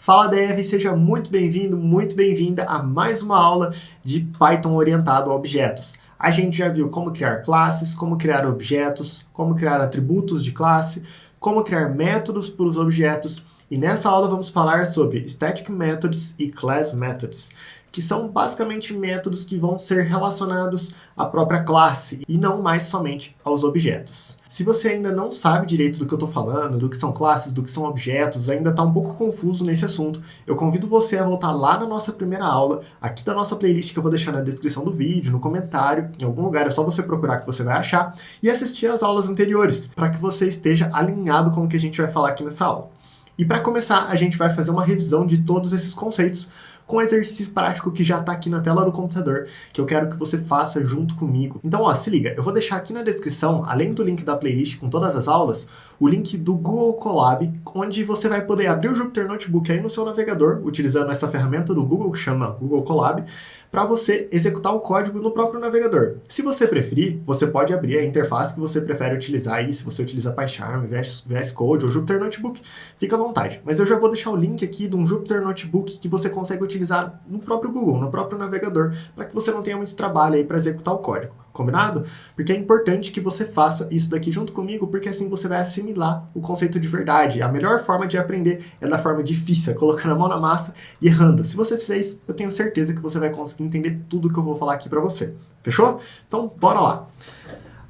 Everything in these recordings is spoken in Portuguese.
Fala Dev, seja muito bem-vindo, muito bem-vinda a mais uma aula de Python orientado a objetos. A gente já viu como criar classes, como criar objetos, como criar atributos de classe, como criar métodos para os objetos, e nessa aula vamos falar sobre Static Methods e Class Methods, que são basicamente métodos que vão ser relacionados à própria classe e não mais somente aos objetos. Se você ainda não sabe direito do que eu estou falando, do que são classes, do que são objetos, ainda está um pouco confuso nesse assunto, eu convido você a voltar lá na nossa primeira aula, aqui da nossa playlist que eu vou deixar na descrição do vídeo, no comentário, em algum lugar é só você procurar que você vai achar, e assistir às aulas anteriores, para que você esteja alinhado com o que a gente vai falar aqui nessa aula. E para começar, a gente vai fazer uma revisão de todos esses conceitos, com um exercício prático que já está aqui na tela do computador, que eu quero que você faça junto comigo. Então, ó, se liga, eu vou deixar aqui na descrição, além do link da playlist com todas as aulas, o link do Google Colab, onde você vai poder abrir o Jupyter Notebook aí no seu navegador, utilizando essa ferramenta do Google que chama Google Colab, para você executar o código no próprio navegador. Se você preferir, você pode abrir a interface que você prefere utilizar aí, se você utiliza PyCharm, VS Code ou Jupyter Notebook, fica à vontade. Mas eu já vou deixar o link aqui de um Jupyter Notebook que você consegue utilizar no próprio Google, no próprio navegador, para que você não tenha muito trabalho aí para executar o código. Combinado? Porque é importante que você faça isso daqui junto comigo, porque assim você vai assimilar o conceito de verdade. A melhor forma de aprender é da forma difícil, é colocando a mão na massa e errando. Se você fizer isso, eu tenho certeza que você vai conseguir entender tudo que eu vou falar aqui para você. Fechou? Então, bora lá!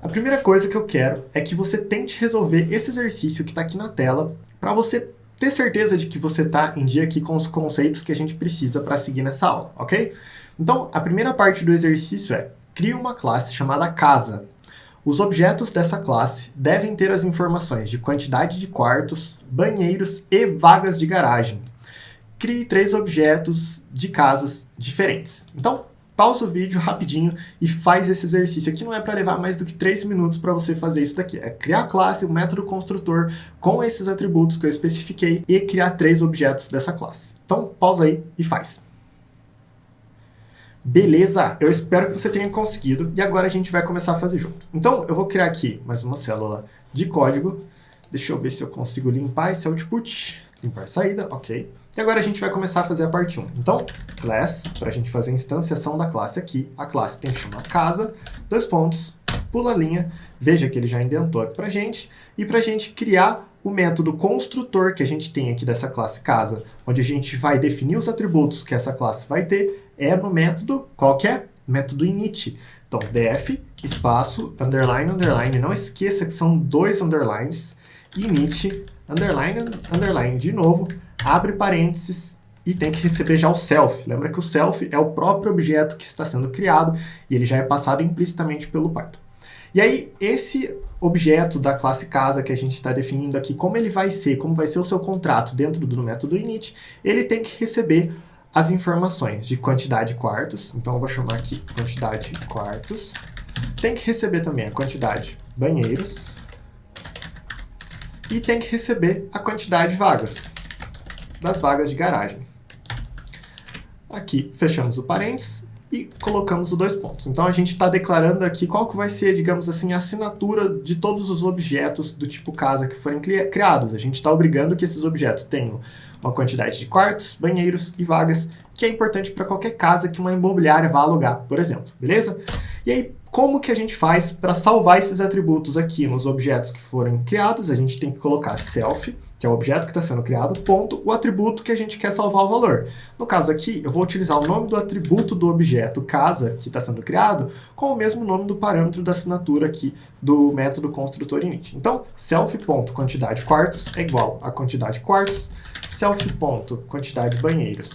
A primeira coisa que eu quero é que você tente resolver esse exercício que está aqui na tela, para você ter certeza de que você está em dia aqui com os conceitos que a gente precisa para seguir nessa aula, ok? Então, a primeira parte do exercício é: crie uma classe chamada casa. Os objetos dessa classe devem ter as informações de quantidade de quartos, banheiros e vagas de garagem. Crie 3 objetos de casas diferentes. Então, pausa o vídeo rapidinho e faz esse exercício. Aqui não é para levar mais do que 3 minutos para você fazer isso daqui. É criar a classe, o método construtor com esses atributos que eu especifiquei e criar 3 objetos dessa classe. Então, pausa aí e faz. Beleza, eu espero que você tenha conseguido e agora a gente vai começar a fazer junto. Então, eu vou criar aqui mais uma célula de código. Deixa eu ver se eu consigo limpar esse output. Limpar a saída, ok. E agora a gente vai começar a fazer a parte 1. Então, class, para a gente fazer a instanciação da classe aqui, a classe tem que chamar casa, 2 pontos, pula a linha, veja que ele já indentou aqui para a gente, e para a gente criar o método construtor que a gente tem aqui dessa classe casa, onde a gente vai definir os atributos que essa classe vai ter, é no método, qual que é? Método init. Então, def, espaço, underline, underline, não esqueça que são 2 underlines, init, underline, underline, de novo, abre parênteses e tem que receber já o self. Lembra que o self é o próprio objeto que está sendo criado e ele já é passado implicitamente pelo Python. E aí, esse objeto da classe casa que a gente está definindo aqui, como ele vai ser, como vai ser o seu contrato dentro do método init, ele tem que receber as informações de quantidade de quartos. Então, eu vou chamar aqui quantidade de quartos. Tem que receber também a quantidade de banheiros. E tem que receber a quantidade de vagas, das vagas de garagem. Aqui, fechamos o parênteses e colocamos os 2 pontos. Então, a gente está declarando aqui qual que vai ser, digamos assim, a assinatura de todos os objetos do tipo casa que forem criados. A gente está obrigando que esses objetos tenham uma quantidade de quartos, banheiros e vagas, que é importante para qualquer casa que uma imobiliária vá alugar, por exemplo, beleza? E aí, como que a gente faz para salvar esses atributos aqui nos objetos que forem criados? A gente tem que colocar self, que é o objeto que está sendo criado, ponto, o atributo que a gente quer salvar o valor. No caso aqui, eu vou utilizar o nome do atributo do objeto casa que está sendo criado com o mesmo nome do parâmetro da assinatura aqui do método construtor init. Então, self.quantidade de quartos é igual a quantidade de quartos, self.quantidade de banheiros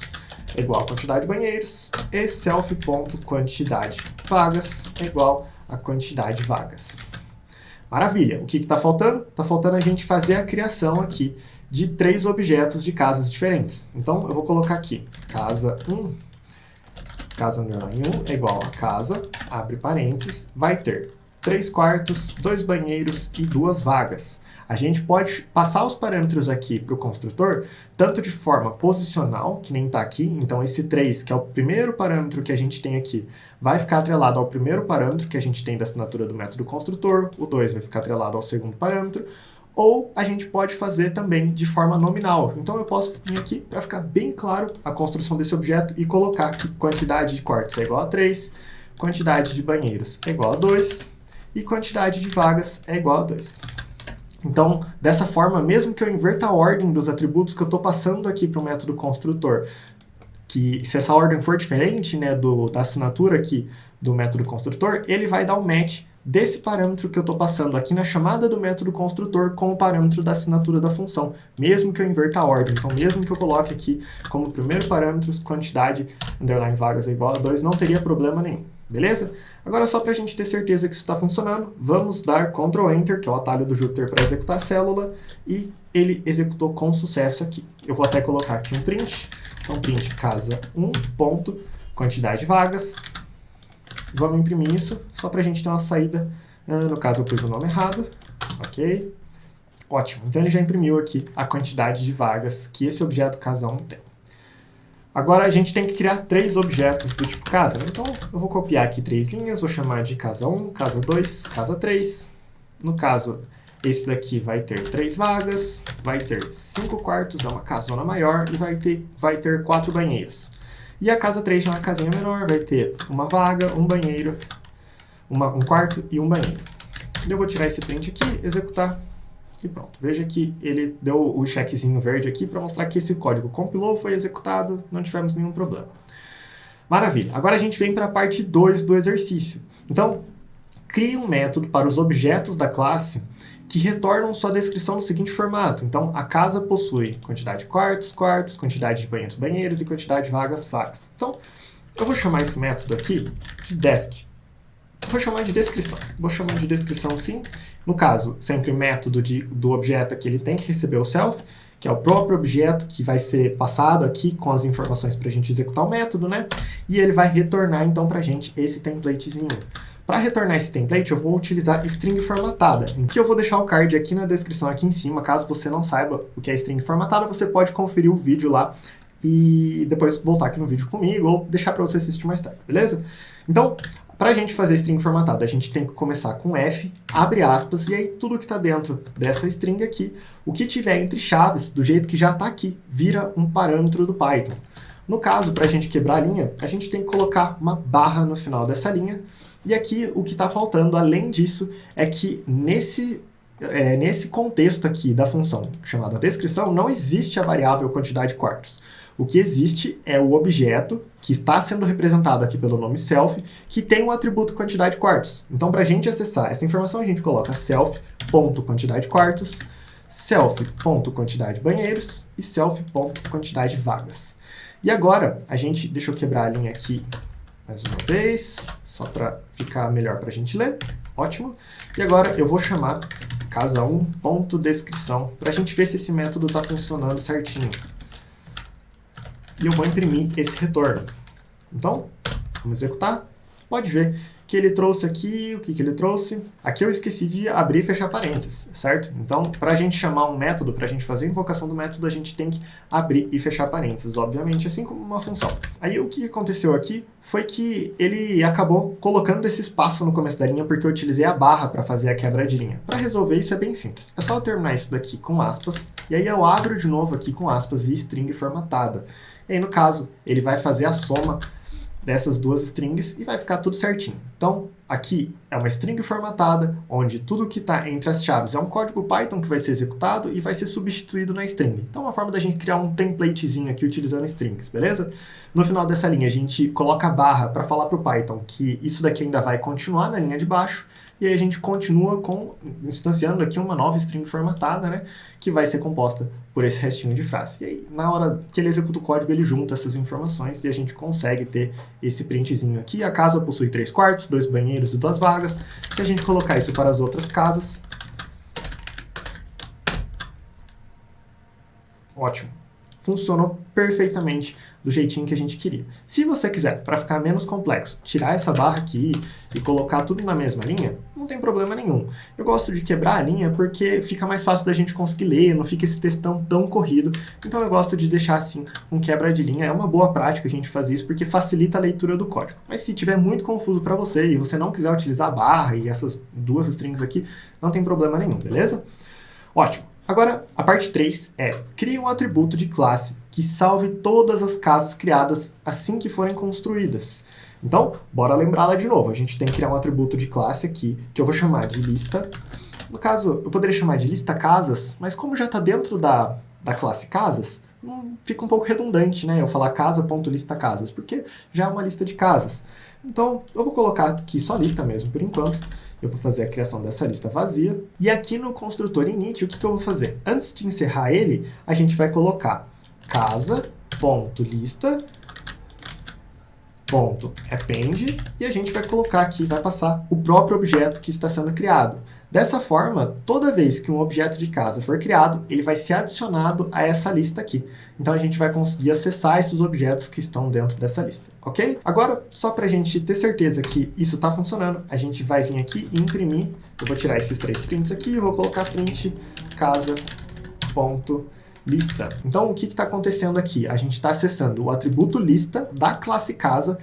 é igual a quantidade de banheiros, e self.quantidade de vagas é igual a quantidade de vagas. Maravilha! O que está faltando? Está faltando a gente fazer a criação aqui de 3 objetos de casas diferentes. Então, eu vou colocar aqui, casa 1, casa underline 1 é igual a casa, abre parênteses, vai ter 3 quartos, 2 banheiros e 2 vagas. A gente pode passar os parâmetros aqui para o construtor, tanto de forma posicional, que nem está aqui, então esse 3, que é o primeiro parâmetro que a gente tem aqui, vai ficar atrelado ao primeiro parâmetro que a gente tem da assinatura do método construtor, o 2 vai ficar atrelado ao segundo parâmetro, ou a gente pode fazer também de forma nominal. Então eu posso vir aqui para ficar bem claro a construção desse objeto e colocar que quantidade de quartos é igual a 3, quantidade de banheiros é igual a 2 e quantidade de vagas é igual a 2. Então, dessa forma, mesmo que eu inverta a ordem dos atributos que eu estou passando aqui para o método construtor, que se essa ordem for diferente, né, da assinatura aqui do método construtor, ele vai dar o match desse parâmetro que eu estou passando aqui na chamada do método construtor com o parâmetro da assinatura da função, mesmo que eu inverta a ordem. Então, mesmo que eu coloque aqui como primeiro parâmetro quantidade underline vagas é igual a 2, não teria problema nenhum, beleza? Agora, só para a gente ter certeza que isso está funcionando, vamos dar Ctrl Enter, que é o atalho do Jupyter para executar a célula, e ele executou com sucesso aqui. Eu vou até colocar aqui um print. Então, print casa 1, ponto, quantidade de vagas. Vamos imprimir isso, só para a gente ter uma saída. No caso, eu pus o nome errado. Ok. Ótimo. Então, ele já imprimiu aqui a quantidade de vagas que esse objeto casa 1 tem. Agora, a gente tem que criar 3 objetos do tipo casa. Então, eu vou copiar aqui 3 linhas, vou chamar de casa 1, casa 2, casa 3. No caso, esse daqui vai ter 3 vagas, vai ter 5 quartos, é uma casona maior, e vai ter 4 banheiros. E a casa 3 é uma casinha menor, vai ter uma vaga, um banheiro, um quarto e um banheiro. Eu vou tirar esse print aqui, executar, e pronto. Veja que ele deu o checkzinho verde aqui para mostrar que esse código compilou, foi executado, não tivemos nenhum problema. Maravilha. Agora a gente vem para a parte 2 do exercício. Então, crie um método para os objetos da classe que retornam sua descrição no seguinte formato. Então, a casa possui quantidade de quartos, quantidade de banheiros, banheiros e quantidade de vagas, vagas. Então, eu vou chamar esse método aqui de desk. Vou chamar de descrição. Vou chamar de descrição sim. No caso, sempre o método do objeto aqui, ele tem que receber o self, que é o próprio objeto que vai ser passado aqui com as informações para a gente executar o método, né? E ele vai retornar, então, para a gente esse templatezinho. Para retornar esse template, eu vou utilizar string formatada, em que eu vou deixar o card aqui na descrição, aqui em cima. Caso você não saiba o que é string formatada, você pode conferir o vídeo lá e depois voltar aqui no vídeo comigo ou deixar para você assistir mais tarde, beleza? Então, para a gente fazer string formatada, a gente tem que começar com F, abre aspas, e aí tudo que está dentro dessa string aqui, o que tiver entre chaves, do jeito que já está aqui, vira um parâmetro do Python. No caso, para a gente quebrar a linha, a gente tem que colocar uma barra no final dessa linha. E aqui o que está faltando, além disso, é que nesse contexto aqui da função chamada descrição, não existe a variável quantidade de quartos. O que existe é o objeto, que está sendo representado aqui pelo nome self, que tem o atributo quantidade de quartos. Então, para a gente acessar essa informação, a gente coloca self.quantidade de quartos, self.quantidade de banheiros e self.quantidade de vagas. E agora, deixa eu quebrar a linha aqui mais uma vez, só para ficar melhor para a gente ler. Ótimo. E agora eu vou chamar casa1.descrição para a gente ver se esse método está funcionando certinho. E eu vou imprimir esse retorno. Então, vamos executar. Pode ver que ele trouxe aqui, o que ele trouxe? Aqui eu esqueci de abrir e fechar parênteses, certo? Então, para a gente chamar um método, para a gente fazer a invocação do método, a gente tem que abrir e fechar parênteses, obviamente, assim como uma função. Aí o que aconteceu aqui foi que ele acabou colocando esse espaço no começo da linha porque eu utilizei a barra para fazer a quebra de linha. Para resolver isso é bem simples. É só eu terminar isso daqui com aspas, e aí eu abro de novo aqui com aspas e string formatada. E aí, no caso, ele vai fazer a soma dessas duas strings e vai ficar tudo certinho. Então, aqui é uma string formatada, onde tudo que está entre as chaves é um código Python que vai ser executado e vai ser substituído na string. Então, é uma forma da gente criar um templatezinho aqui utilizando strings, beleza? No final dessa linha, a gente coloca a barra para falar para o Python que isso daqui ainda vai continuar na linha de baixo, e aí a gente continua instanciando aqui uma nova string formatada, né, que vai ser composta por esse restinho de frase. E aí, na hora que ele executa o código, ele junta essas informações e a gente consegue ter esse printzinho aqui. A casa possui 3 quartos, 2 banheiros e 2 vagas. Se a gente colocar isso para as outras casas... Ótimo. Funcionou perfeitamente do jeitinho que a gente queria. Se você quiser, para ficar menos complexo, tirar essa barra aqui e colocar tudo na mesma linha, não tem problema nenhum. Eu gosto de quebrar a linha porque fica mais fácil da gente conseguir ler, não fica esse textão tão corrido. Então eu gosto de deixar assim, um quebra de linha. É uma boa prática a gente fazer isso porque facilita a leitura do código. Mas se tiver muito confuso para você e você não quiser utilizar a barra e essas duas strings aqui, não tem problema nenhum, beleza? Ótimo. Agora, a parte 3 é, crie um atributo de classe que salve todas as casas criadas assim que forem construídas. Então, bora lembrá-la de novo. A gente tem que criar um atributo de classe aqui, que eu vou chamar de lista. No caso, eu poderia chamar de lista casas, mas como já está dentro da classe casas, fica um pouco redundante, né? Eu falar casa.lista casas, porque já é uma lista de casas. Então, eu vou colocar aqui só lista mesmo, por enquanto. Eu vou fazer a criação dessa lista vazia. E aqui no construtor init, o que eu vou fazer? Antes de encerrar ele, a gente vai colocar casa.lista.append e a gente vai colocar aqui, vai passar o próprio objeto que está sendo criado. Dessa forma, toda vez que um objeto de casa for criado, ele vai ser adicionado a essa lista aqui. Então a gente vai conseguir acessar esses objetos que estão dentro dessa lista, ok? Agora, só para a gente ter certeza que isso está funcionando, a gente vai vir aqui e imprimir. Eu vou tirar esses 3 prints aqui e vou colocar print casa.lista. Então, o que está acontecendo aqui? A gente está acessando o atributo lista da classe casa,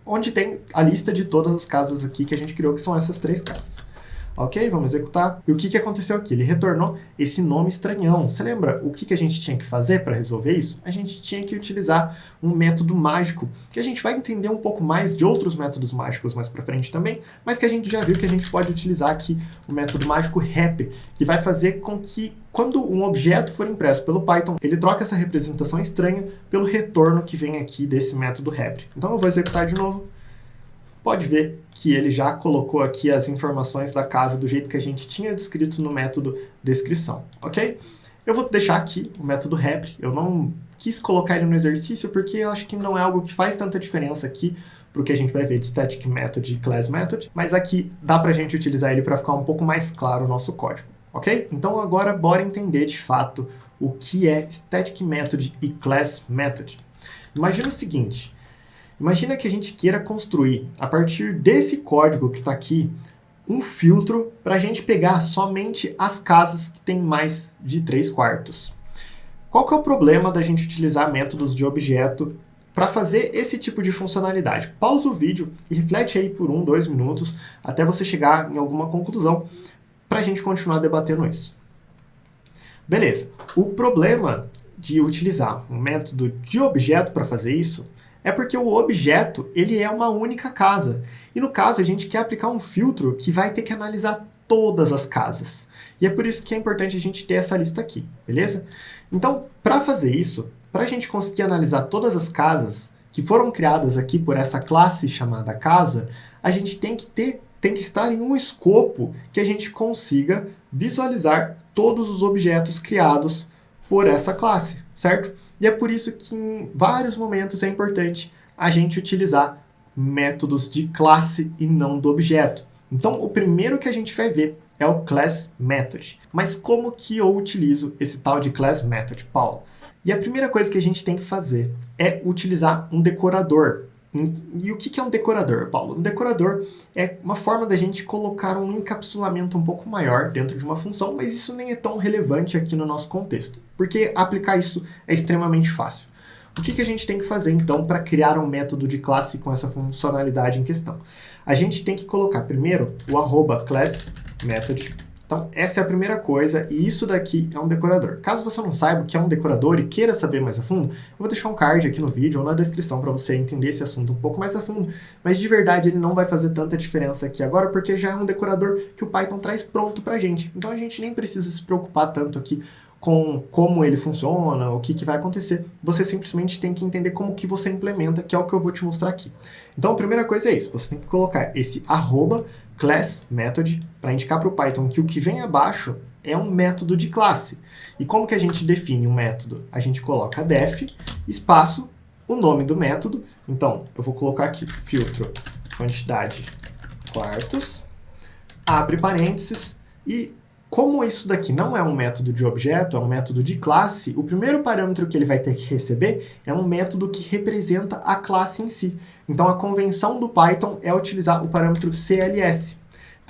onde tem a lista de todas as casas aqui que a gente criou, que são essas 3 casas. Ok, vamos executar. E o que aconteceu aqui? Ele retornou esse nome estranhão. Você lembra o que a gente tinha que fazer para resolver isso? A gente tinha que utilizar um método mágico, que a gente vai entender um pouco mais de outros métodos mágicos mais para frente também, mas que a gente já viu que a gente pode utilizar aqui o método mágico wrap, que vai fazer com que quando um objeto for impresso pelo Python, ele troca essa representação estranha pelo retorno que vem aqui desse método wrap. Então eu vou executar de novo. Pode ver que ele já colocou aqui as informações da casa do jeito que a gente tinha descrito no método descrição, ok? Eu vou deixar aqui o método wrap, eu não quis colocar ele no exercício porque eu acho que não é algo que faz tanta diferença aqui para o que a gente vai ver de static method e class method, mas aqui dá para a gente utilizar ele para ficar um pouco mais claro o nosso código, ok? Então agora bora entender de fato o que é static method e class method. Imagina o seguinte. Imagina que a gente queira construir, a partir desse código que está aqui, um filtro para a gente pegar somente as casas que têm mais de 3/4. Qual que é o problema da gente utilizar métodos de objeto para fazer esse tipo de funcionalidade? Pausa o vídeo e reflete aí por 1, 2 minutos até você chegar em alguma conclusão para a gente continuar debatendo isso. Beleza, o problema de utilizar um método de objeto para fazer isso é porque o objeto ele é uma única casa. E no caso, a gente quer aplicar um filtro que vai ter que analisar todas as casas. E é por isso que é importante a gente ter essa lista aqui, beleza? Então, para fazer isso, para a gente conseguir analisar todas as casas que foram criadas aqui por essa classe chamada casa, a gente tem que estar em um escopo que a gente consiga visualizar todos os objetos criados por essa classe, certo? E é por isso que em vários momentos é importante a gente utilizar métodos de classe e não do objeto. Então, o primeiro que a gente vai ver é o class method. Mas como que eu utilizo esse tal de class method, Paulo? E a primeira coisa que a gente tem que fazer é utilizar um decorador. E o que é um decorador, Paulo? Um decorador é uma forma da gente colocar um encapsulamento um pouco maior dentro de uma função, mas isso nem é tão relevante aqui no nosso contexto, porque aplicar isso é extremamente fácil. O que a gente tem que fazer, então, para criar um método de classe com essa funcionalidade em questão? A gente tem que colocar primeiro o @classMethod. Então, essa é a primeira coisa, e isso daqui é um decorador. Caso você não saiba o que é um decorador e queira saber mais a fundo, eu vou deixar um card aqui no vídeo ou na descrição para você entender esse assunto um pouco mais a fundo, mas de verdade ele não vai fazer tanta diferença aqui agora, porque já é um decorador que o Python traz pronto para a gente. Então a gente nem precisa se preocupar tanto aqui com como ele funciona, o que vai acontecer. Você simplesmente tem que entender como que você implementa, que é o que eu vou te mostrar aqui. Então a primeira coisa é isso, você tem que colocar esse @classMethod para indicar para o Python que o que vem abaixo é um método de classe. E como que a gente define um método? A gente coloca def, espaço, o nome do método. Então, eu vou colocar aqui filtro quantidade quartos, abre parênteses, e como isso daqui não é um método de objeto, é um método de classe, o primeiro parâmetro que ele vai ter que receber é um método que representa a classe em si. Então, a convenção do Python é utilizar o parâmetro CLS.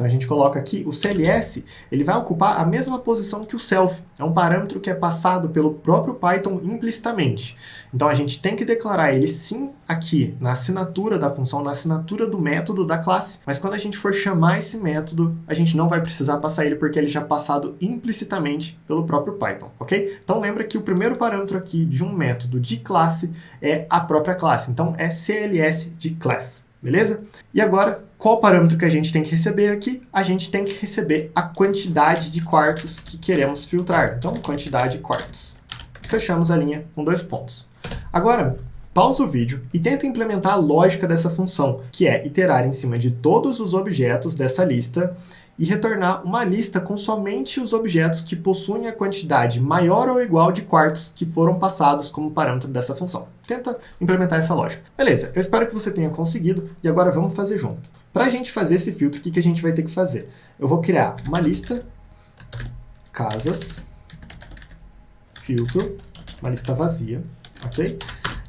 Então a gente coloca aqui o CLS, ele vai ocupar a mesma posição que o self. É um parâmetro que é passado pelo próprio Python implicitamente. Então a gente tem que declarar ele sim aqui na assinatura da função, na assinatura do método da classe. Mas quando a gente for chamar esse método, a gente não vai precisar passar ele porque ele já é passado implicitamente pelo próprio Python, ok? Então lembra que o primeiro parâmetro aqui de um método de classe é a própria classe. Então é CLS de class, beleza? E agora, qual parâmetro que a gente tem que receber aqui? A gente tem que receber a quantidade de quartos que queremos filtrar. Então, quantidade de quartos. Fechamos a linha com 2 pontos. Agora, pausa o vídeo e tenta implementar a lógica dessa função, que é iterar em cima de todos os objetos dessa lista e retornar uma lista com somente os objetos que possuem a quantidade maior ou igual de quartos que foram passados como parâmetro dessa função. Tenta implementar essa lógica. Beleza, eu espero que você tenha conseguido e agora vamos fazer junto. Para a gente fazer esse filtro, o que a gente vai ter que fazer? Eu vou criar uma lista, casas, filtro, uma lista vazia, ok?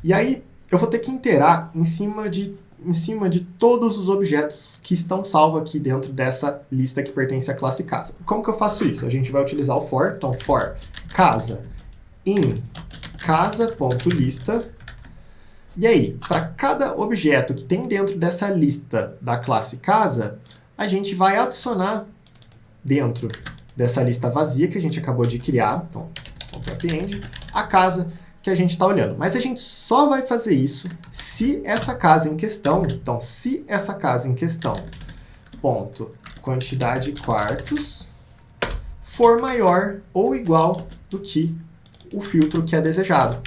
E aí eu vou ter que iterar em cima de todos os objetos que estão salvos aqui dentro dessa lista que pertence à classe casa. Como que eu faço isso? A gente vai utilizar o for, então for casa in casa.lista. E aí, para cada objeto que tem dentro dessa lista da classe casa, a gente vai adicionar dentro dessa lista vazia que a gente acabou de criar, então, .append, a casa que a gente está olhando. Mas a gente só vai fazer isso se essa casa em questão, então, se essa casa em questão, ponto, quantidade de quartos, for maior ou igual do que o filtro que é desejado.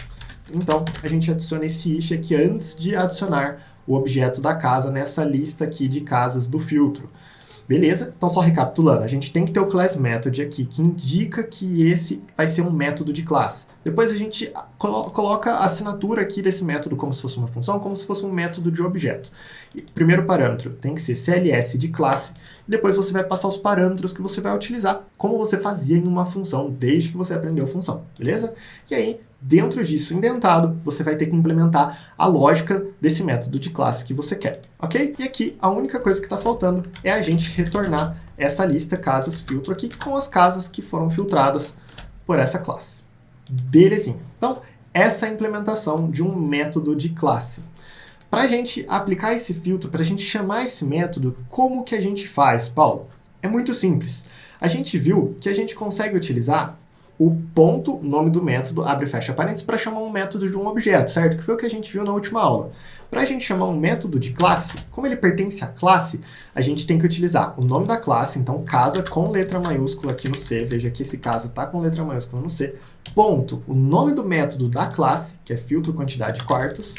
Então, a gente adiciona esse if aqui antes de adicionar o objeto da casa nessa lista aqui de casas do filtro. Beleza? Então, só recapitulando, a gente tem que ter o class method aqui, que indica que esse vai ser um método de classe. Depois a gente coloca a assinatura aqui desse método como se fosse uma função, como se fosse um método de objeto. E primeiro parâmetro tem que ser CLS de classe, e depois você vai passar os parâmetros que você vai utilizar, como você fazia em uma função, desde que você aprendeu a função, beleza? E aí, dentro disso, indentado, você vai ter que implementar a lógica desse método de classe que você quer, ok? E aqui, a única coisa que está faltando é a gente retornar essa lista casas filtro aqui com as casas que foram filtradas por essa classe. Belezinha. Então, essa é a implementação de um método de classe. Para a gente aplicar esse filtro, para a gente chamar esse método, como que a gente faz, Paulo? É muito simples. A gente viu que a gente consegue utilizar o ponto, nome do método, abre e fecha parênteses, para chamar um método de um objeto, certo? Que foi o que a gente viu na última aula. Para a gente chamar um método de classe, como ele pertence à classe, a gente tem que utilizar o nome da classe, então casa com letra maiúscula aqui no C, veja que esse casa está com letra maiúscula no C, ponto, o nome do método da classe, que é filtro quantidade de quartos,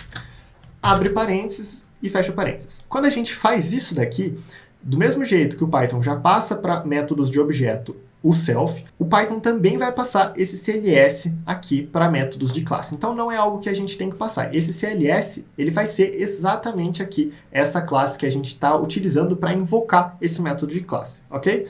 abre parênteses e fecha parênteses. Quando a gente faz isso daqui, do mesmo jeito que o Python já passa para métodos de objeto o self, o Python também vai passar esse CLS aqui para métodos de classe. Então não é algo que a gente tem que passar. Esse CLS, ele vai ser exatamente aqui essa classe que a gente está utilizando para invocar esse método de classe, ok?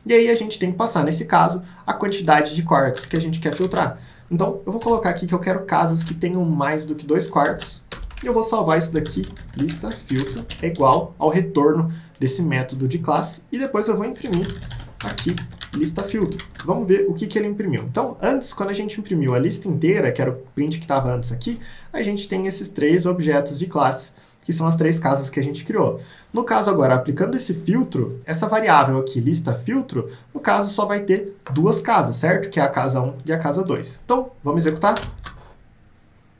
E aí a gente tem que passar, nesse caso, a quantidade de quartos que a gente quer filtrar. Então eu vou colocar aqui que eu quero casas que tenham mais do que 2 quartos, e eu vou salvar isso daqui, lista filtro, é igual ao retorno desse método de classe, e depois eu vou imprimir aqui lista filtro. Vamos ver o que ele imprimiu. Então, antes, quando a gente imprimiu a lista inteira, que era o print que estava antes aqui, a gente tem esses 3 objetos de classe, que são as 3 casas que a gente criou. No caso agora, aplicando esse filtro, essa variável aqui, lista filtro, no caso só vai ter 2 casas, certo? Que é a casa 1 e a casa 2. Então, vamos executar?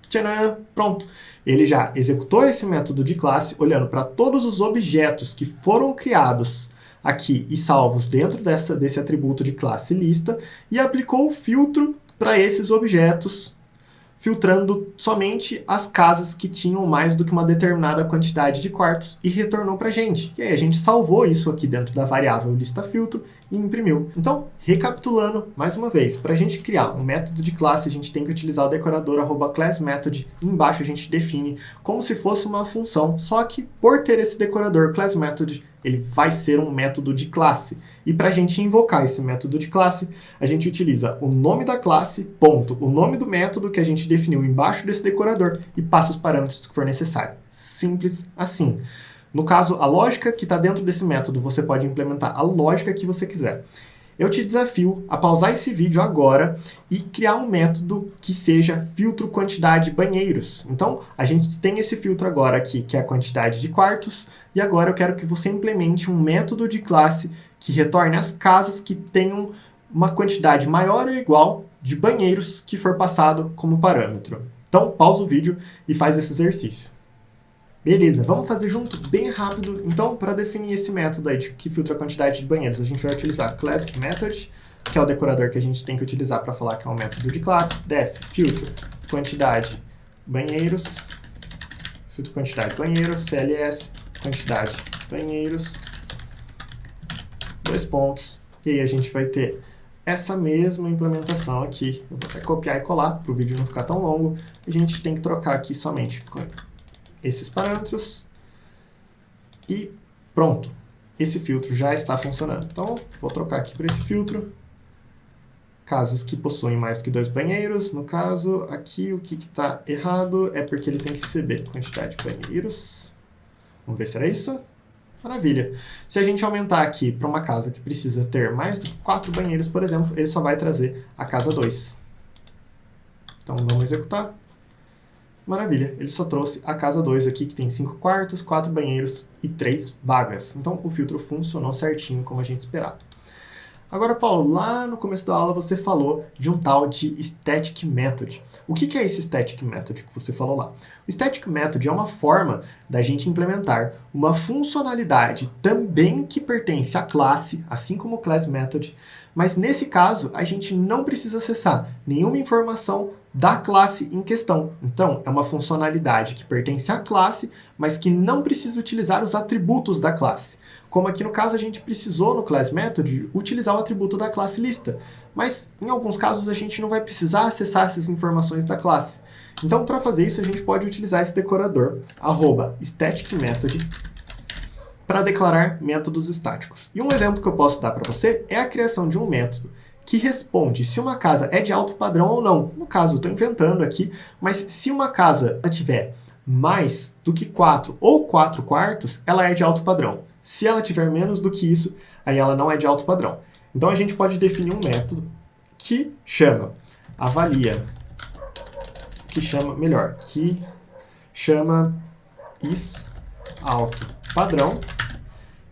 Tcharam! Pronto! Ele já executou esse método de classe, olhando para todos os objetos que foram criados aqui e salvos dentro desse atributo de classe lista, e aplicou o filtro para esses objetos, filtrando somente as casas que tinham mais do que uma determinada quantidade de quartos e retornou para a gente. E aí a gente salvou isso aqui dentro da variável lista filtro e imprimiu. Então, recapitulando mais uma vez, para a gente criar um método de classe, a gente tem que utilizar o decorador @classMethod. Embaixo a gente define como se fosse uma função, só que por ter esse decorador classMethod, ele vai ser um método de classe. E para a gente invocar esse método de classe, a gente utiliza o nome da classe, ponto, o nome do método que a gente definiu embaixo desse decorador e passa os parâmetros que for necessário. Simples assim. No caso, a lógica que está dentro desse método, você pode implementar a lógica que você quiser. Eu te desafio a pausar esse vídeo agora e criar um método que seja filtro quantidade banheiros. Então, a gente tem esse filtro agora aqui, que é a quantidade de quartos, e agora eu quero que você implemente um método de classe que retorne as casas que tenham uma quantidade maior ou igual de banheiros que for passado como parâmetro. Então, pausa o vídeo e faz esse exercício. Beleza, vamos fazer junto bem rápido. Então, para definir esse método aí que filtra a quantidade de banheiros, a gente vai utilizar class method, que é o decorador que a gente tem que utilizar para falar que é um método de classe. Def, filtro, quantidade, banheiros, filtro quantidade banheiro, cls, quantidade banheiros, 2 pontos. E aí a gente vai ter essa mesma implementação aqui. Eu vou até copiar e colar para o vídeo não ficar tão longo. A gente tem que trocar aqui somente com esses parâmetros e pronto. Esse filtro já está funcionando. Então, vou trocar aqui para esse filtro. Casas que possuem mais do que 2 banheiros. No caso, aqui o que está errado é porque ele tem que receber quantidade de banheiros. Vamos ver se era isso. Maravilha. Se a gente aumentar aqui para uma casa que precisa ter mais do que 4 banheiros, por exemplo, ele só vai trazer a casa 2. Então, vamos executar. Maravilha, ele só trouxe a casa 2 aqui, que tem 5 quartos, 4 banheiros e 3 vagas. Então, o filtro funcionou certinho, como a gente esperava. Agora, Paulo, lá no começo da aula você falou de um tal de Static Method. O que é esse Static Method que você falou lá? O Static Method é uma forma da gente implementar uma funcionalidade também que pertence à classe, assim como o Class Method, mas nesse caso a gente não precisa acessar nenhuma informação da classe em questão. Então, é uma funcionalidade que pertence à classe, mas que não precisa utilizar os atributos da classe. Como aqui no caso a gente precisou no Class Method utilizar o atributo da classe lista, mas em alguns casos a gente não vai precisar acessar essas informações da classe. Então, para fazer isso, a gente pode utilizar esse decorador, @staticMethod, para declarar métodos estáticos. E um exemplo que eu posso dar para você é a criação de um método que responde se uma casa é de alto padrão ou não. No caso, eu estou inventando aqui, mas se uma casa tiver mais do que 4 ou 4 quartos, ela é de alto padrão. Se ela tiver menos do que isso, aí ela não é de alto padrão. Então a gente pode definir um método que chama avalia, que chama is alto padrão.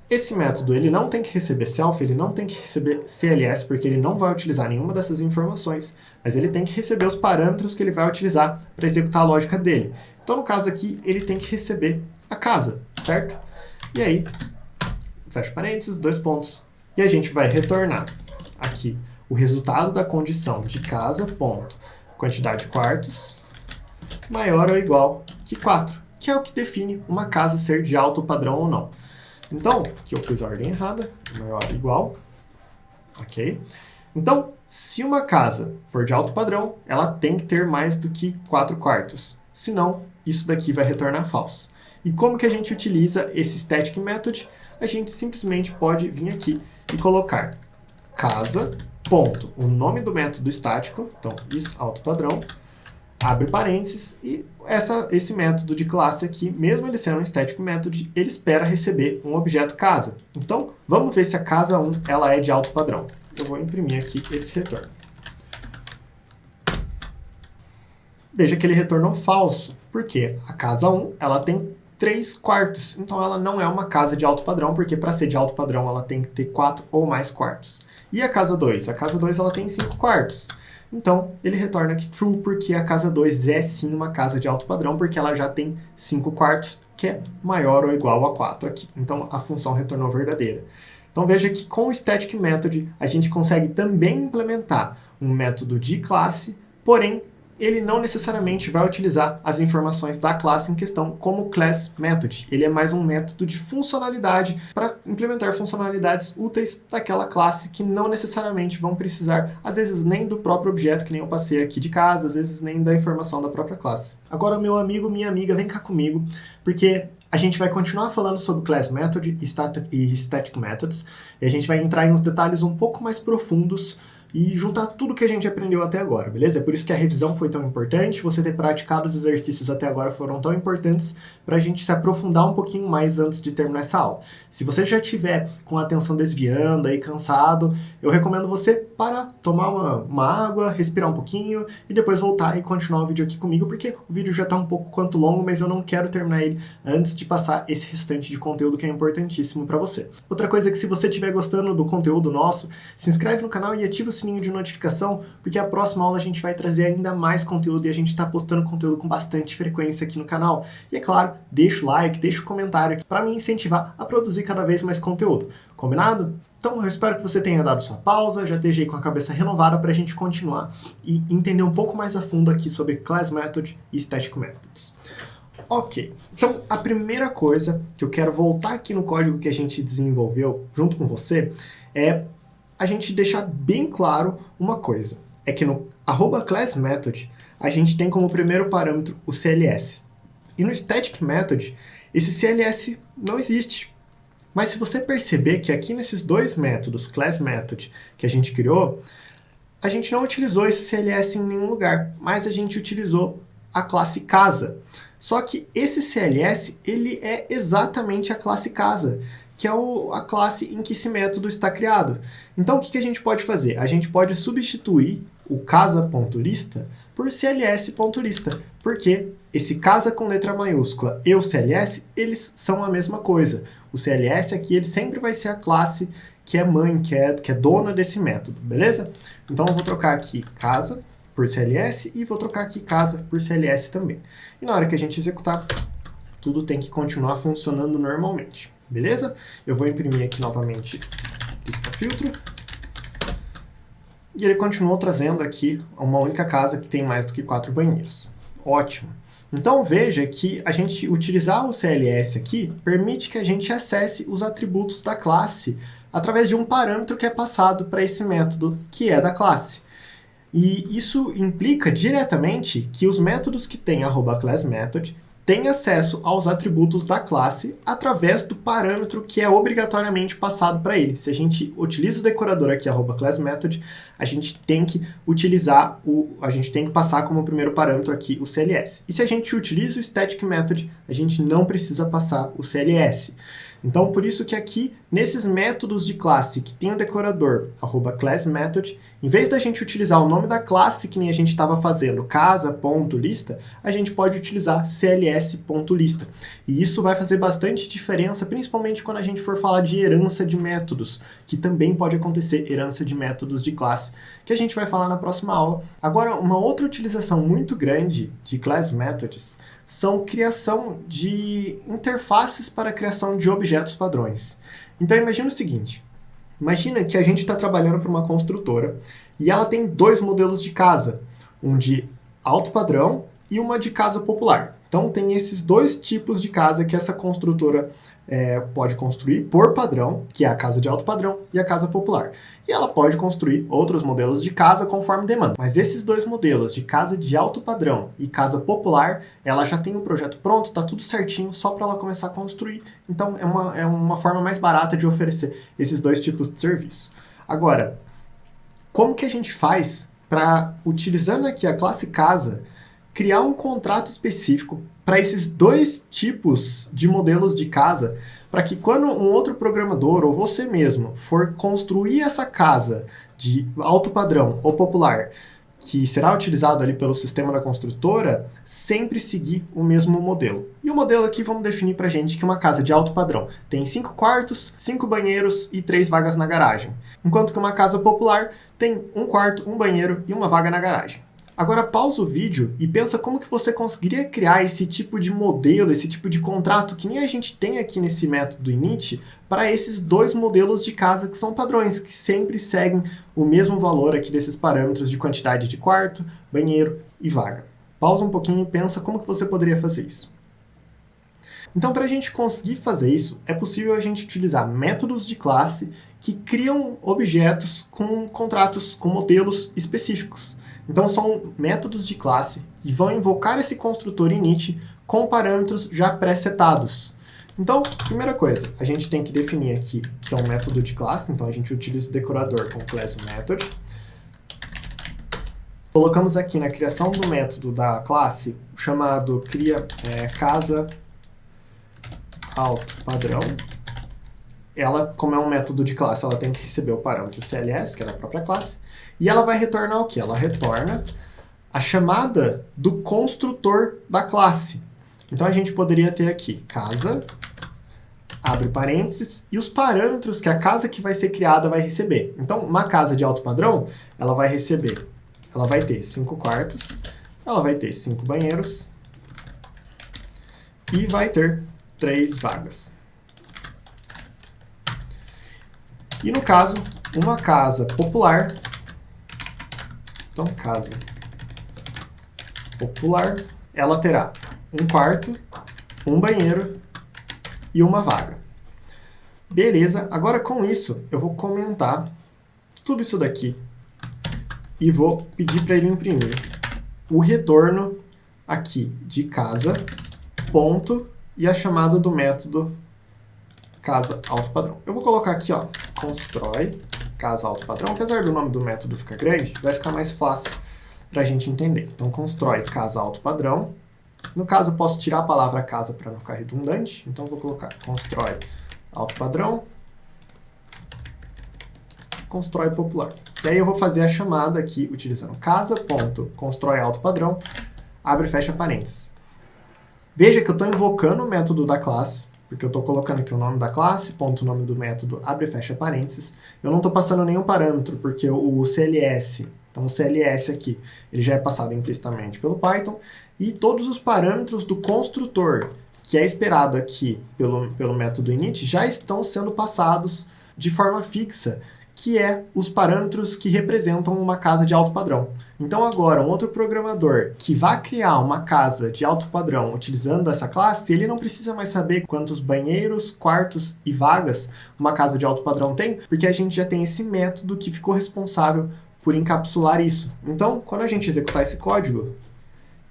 Esse método ele não tem que receber self, ele não tem que receber CLS, porque ele não vai utilizar nenhuma dessas informações, mas ele tem que receber os parâmetros que ele vai utilizar para executar a lógica dele. Então, no caso aqui, ele tem que receber a casa, certo? E aí, fecha parênteses, 2 pontos. E a gente vai retornar aqui o resultado da condição de casa, ponto, quantidade de quartos, maior ou igual que 4, que é o que define uma casa ser de alto padrão ou não. Então, aqui eu pus a ordem errada, maior ou igual, ok? Então, se uma casa for de alto padrão, ela tem que ter mais do que 4 quartos. Senão, isso daqui vai retornar falso. E como que a gente utiliza esse Static Method? A gente simplesmente pode vir aqui e colocar casa, ponto, o nome do método estático, então is alto padrão, abre parênteses, e esse método de classe aqui, mesmo ele sendo um static method, ele espera receber um objeto casa. Então, vamos ver se a casa 1 ela é de alto padrão. Eu vou imprimir aqui esse retorno. Veja que ele retornou falso, porque a casa 1 ela tem 3 quartos, então ela não é uma casa de alto padrão, porque para ser de alto padrão ela tem que ter 4 ou mais quartos. E a casa 2? A casa 2 ela tem 5 quartos. Então, ele retorna aqui true, porque a casa 2 é sim uma casa de alto padrão, porque ela já tem 5 quartos, que é maior ou igual a 4 aqui. Então, a função retornou verdadeira. Então, veja que com o Static Method, a gente consegue também implementar um método de classe, porém, ele não necessariamente vai utilizar as informações da classe em questão como Class Method. Ele é mais um método de funcionalidade para implementar funcionalidades úteis daquela classe que não necessariamente vão precisar, às vezes, nem do próprio objeto, que nem eu passei aqui de casa, às vezes nem da informação da própria classe. Agora, meu amigo, minha amiga, vem cá comigo, porque a gente vai continuar falando sobre Class Method e Static Methods, e a gente vai entrar em uns detalhes um pouco mais profundos e juntar tudo que a gente aprendeu até agora, beleza? É por isso que a revisão foi tão importante, você ter praticado os exercícios até agora foram tão importantes para a gente se aprofundar um pouquinho mais antes de terminar essa aula. Se você já estiver com a atenção desviando, aí cansado, eu recomendo você parar, tomar uma água, respirar um pouquinho e depois voltar e continuar o vídeo aqui comigo, porque o vídeo já está um pouco quanto longo, mas eu não quero terminar ele antes de passar esse restante de conteúdo que é importantíssimo para você. Outra coisa é que se você estiver gostando do conteúdo nosso, se inscreve no canal e ativa o sininho de notificação, porque a próxima aula a gente vai trazer ainda mais conteúdo e a gente está postando conteúdo com bastante frequência aqui no canal. E é claro, deixa o like, deixa o comentário aqui para me incentivar a produzir cada vez mais conteúdo. Combinado? Então eu espero que você tenha dado sua pausa, já esteja aí com a cabeça renovada para a gente continuar e entender um pouco mais a fundo aqui sobre Class Method e Static Methods. Ok, então a primeira coisa que eu quero voltar aqui no código que a gente desenvolveu junto com você é a gente deixar bem claro uma coisa. É que no @classMethod a gente tem como primeiro parâmetro o CLS. E no Static Method esse CLS não existe. Mas se você perceber que aqui nesses dois métodos, Class Method, que a gente criou, a gente não utilizou esse CLS em nenhum lugar, mas a gente utilizou a classe casa. Só que esse CLS, ele é exatamente a classe casa, que é a classe em que esse método está criado. Então, o que a gente pode fazer? A gente pode substituir o casa.lista por cls.lista, porque esse casa com letra maiúscula e o CLS, eles são a mesma coisa. O CLS aqui, ele sempre vai ser a classe que é mãe, que é dona desse método, beleza? Então, eu vou trocar aqui casa por CLS e vou trocar aqui casa por CLS também. E na hora que a gente executar, tudo tem que continuar funcionando normalmente, beleza? Eu vou imprimir aqui novamente lista filtro. E ele continuou trazendo aqui uma única casa que tem mais do que 4 banheiros. Ótimo. Então veja que a gente utilizar o CLS aqui permite que a gente acesse os atributos da classe através de um parâmetro que é passado para esse método que é da classe. E isso implica diretamente que os métodos que têm @classMethod têm acesso aos atributos da classe através do parâmetro que é obrigatoriamente passado para ele. Se a gente utiliza o decorador aqui, @classMethod, a gente tem que utilizar a gente tem que passar como primeiro parâmetro aqui o CLS. E se a gente utiliza o Static Method, a gente não precisa passar o CLS. Então, por isso que aqui, nesses métodos de classe que tem o decorador @classMethod, em vez da gente utilizar o nome da classe que nem a gente estava fazendo, casa.lista, a gente pode utilizar cls.lista. E isso vai fazer bastante diferença, principalmente quando a gente for falar de herança de métodos, que também pode acontecer herança de métodos de classe, que a gente vai falar na próxima aula. Agora, uma outra utilização muito grande de Class Methods são criação de interfaces para a criação de objetos padrões. Então imagina o seguinte, imagina que a gente está trabalhando para uma construtora e ela tem dois modelos de casa, um de alto padrão e uma de casa popular. Então tem esses dois tipos de casa que essa construtora pode construir por padrão, que é a casa de alto padrão e a casa popular. E ela pode construir outros modelos de casa conforme demanda. Mas esses dois modelos de casa de alto padrão e casa popular, ela já tem o projeto pronto, está tudo certinho, só para ela começar a construir. Então é uma forma mais barata de oferecer esses dois tipos de serviço. Agora, como que a gente faz para, utilizando aqui a classe casa, criar um contrato específico para esses dois tipos de modelos de casa, para que quando um outro programador ou você mesmo for construir essa casa de alto padrão ou popular, que será utilizado ali pelo sistema da construtora, sempre seguir o mesmo modelo. E o modelo aqui vamos definir para a gente que uma casa de alto padrão tem 5 quartos, 5 banheiros e 3 vagas na garagem, enquanto que uma casa popular tem 1 quarto, 1 banheiro e 1 vaga na garagem. Agora pausa o vídeo e pensa como que você conseguiria criar esse tipo de modelo, esse tipo de contrato que nem a gente tem aqui nesse método init para esses dois modelos de casa que são padrões, que sempre seguem o mesmo valor aqui desses parâmetros de quantidade de quarto, banheiro e vaga. Pausa um pouquinho e pensa como que você poderia fazer isso. Então, para a gente conseguir fazer isso, é possível a gente utilizar métodos de classe que criam objetos com contratos, com modelos específicos. Então, são métodos de classe que vão invocar esse construtor init com parâmetros já pré-setados. Então, primeira coisa, a gente tem que definir aqui que é um método de classe, então a gente utiliza o decorador com class method. Colocamos aqui na criação do método da classe chamado cria, criação do método da classe chamado cria casa alto padrão. Ela, como é um método de classe, ela tem que receber o parâmetro CLS, que é da própria classe, e ela vai retornar o quê? Ela retorna a chamada do construtor da classe. Então a gente poderia ter aqui casa, abre parênteses, e os parâmetros que a casa que vai ser criada vai receber. Então, uma casa de alto padrão, ela vai ter 5 quartos, ela vai ter 5 banheiros e vai ter 3 vagas. E no caso, uma casa popular, então casa popular, ela terá 1 quarto, 1 banheiro e 1 vaga. Beleza, agora com isso eu vou comentar tudo isso daqui e vou pedir para ele imprimir o retorno aqui de casa, ponto, e a chamada do método casa alto padrão. Eu vou colocar aqui, ó, constrói casa alto padrão. Apesar do nome do método ficar grande, vai ficar mais fácil para a gente entender. Então, constrói casa alto padrão. No caso, eu posso tirar a palavra casa para não ficar redundante. Então, eu vou colocar constrói alto padrão, constrói popular. E aí eu vou fazer a chamada aqui utilizando casa.constrói alto padrão, abre e fecha parênteses. Veja que eu estou invocando o método da classe, porque eu estou colocando aqui o nome da classe, ponto, nome do método, abre e fecha parênteses. Eu não estou passando nenhum parâmetro, porque o CLS, então o CLS aqui, ele já é passado implicitamente pelo Python, e todos os parâmetros do construtor, que é esperado aqui pelo método init, já estão sendo passados de forma fixa, que é os parâmetros que representam uma casa de alto padrão. Então agora, um outro programador que vai criar uma casa de alto padrão utilizando essa classe, ele não precisa mais saber quantos banheiros, quartos e vagas uma casa de alto padrão tem, porque a gente já tem esse método que ficou responsável por encapsular isso. Então, quando a gente executar esse código,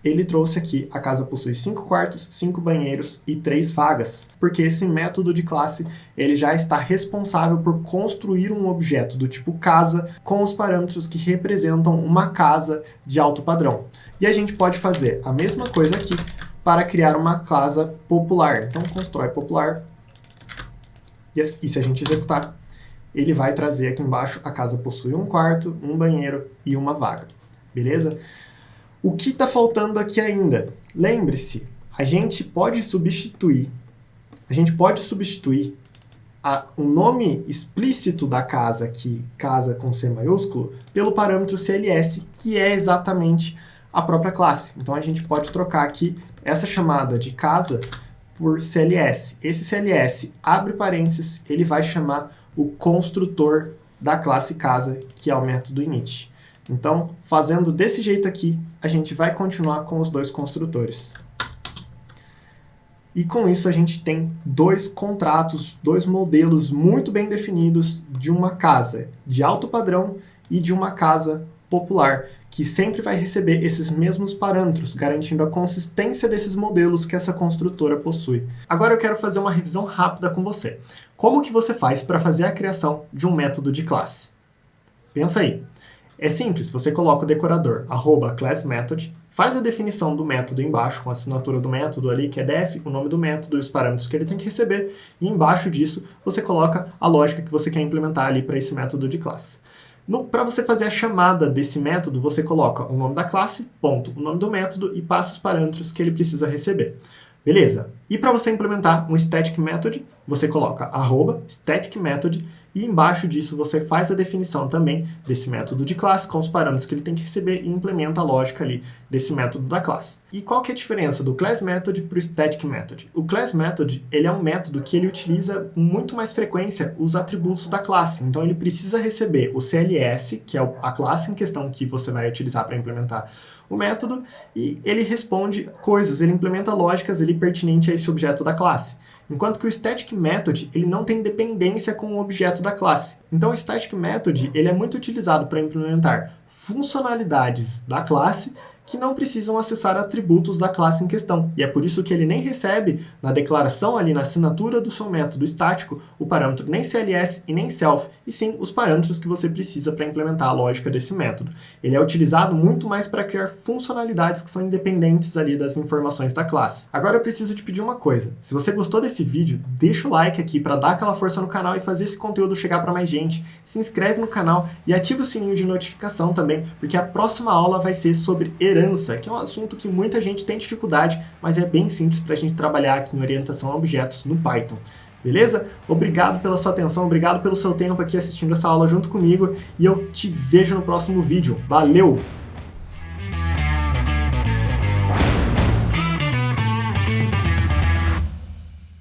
ele trouxe aqui, a casa possui 5 quartos, 5 banheiros e 3 vagas, porque esse método de classe ele já está responsável por construir um objeto do tipo casa com os parâmetros que representam uma casa de alto padrão. E a gente pode fazer a mesma coisa aqui para criar uma casa popular. Então, constrói popular, e se a gente executar, ele vai trazer aqui embaixo, a casa possui 1 quarto, 1 banheiro e 1 vaga. Beleza? O que está faltando aqui ainda? Lembre-se, a gente pode substituir o nome explícito da casa aqui, casa com C maiúsculo, pelo parâmetro CLS, que é exatamente a própria classe. Então a gente pode trocar aqui essa chamada de casa por CLS. Esse CLS, abre parênteses, ele vai chamar o construtor da classe casa, que é o método init. Então, fazendo desse jeito aqui, a gente vai continuar com os 2 construtores. E com isso a gente tem 2 contratos, 2 modelos muito bem definidos de uma casa de alto padrão e de uma casa popular, que sempre vai receber esses mesmos parâmetros, garantindo a consistência desses modelos que essa construtora possui. Agora eu quero fazer uma revisão rápida com você. Como que você faz para fazer a criação de um método de classe? Pensa aí. É simples, você coloca o decorador @classMethod, faz a definição do método embaixo, com a assinatura do método ali, que é def, o nome do método e os parâmetros que ele tem que receber, e embaixo disso você coloca a lógica que você quer implementar ali para esse método de classe. Para você fazer a chamada desse método, você coloca o nome da classe, ponto, o nome do método e passa os parâmetros que ele precisa receber. Beleza? E para você implementar um static method, você coloca @static method, e embaixo disso você faz a definição também desse método de classe com os parâmetros que ele tem que receber e implementa a lógica ali desse método da classe. E qual que é a diferença do class method para o static method? O class method ele é um método que ele utiliza com muito mais frequência os atributos da classe. Então ele precisa receber o CLS, que é a classe em questão que você vai utilizar para implementar o método, e ele responde coisas, ele implementa lógicas ali pertinentes a esse objeto da classe. Enquanto que o static method ele não tem dependência com o objeto da classe. Então o static method ele é muito utilizado para implementar funcionalidades da classe que não precisam acessar atributos da classe em questão. E é por isso que ele nem recebe na declaração ali na assinatura do seu método estático o parâmetro nem CLS e nem self, e sim os parâmetros que você precisa para implementar a lógica desse método. Ele é utilizado muito mais para criar funcionalidades que são independentes ali das informações da classe. Agora eu preciso te pedir uma coisa. Se você gostou desse vídeo, deixa o like aqui para dar aquela força no canal e fazer esse conteúdo chegar para mais gente. Se inscreve no canal e ativa o sininho de notificação também, porque a próxima aula vai ser sobre herança, que é um assunto que muita gente tem dificuldade, mas é bem simples para a gente trabalhar aqui em orientação a objetos no Python. Beleza? Obrigado pela sua atenção, obrigado pelo seu tempo aqui assistindo essa aula junto comigo e eu te vejo no próximo vídeo. Valeu!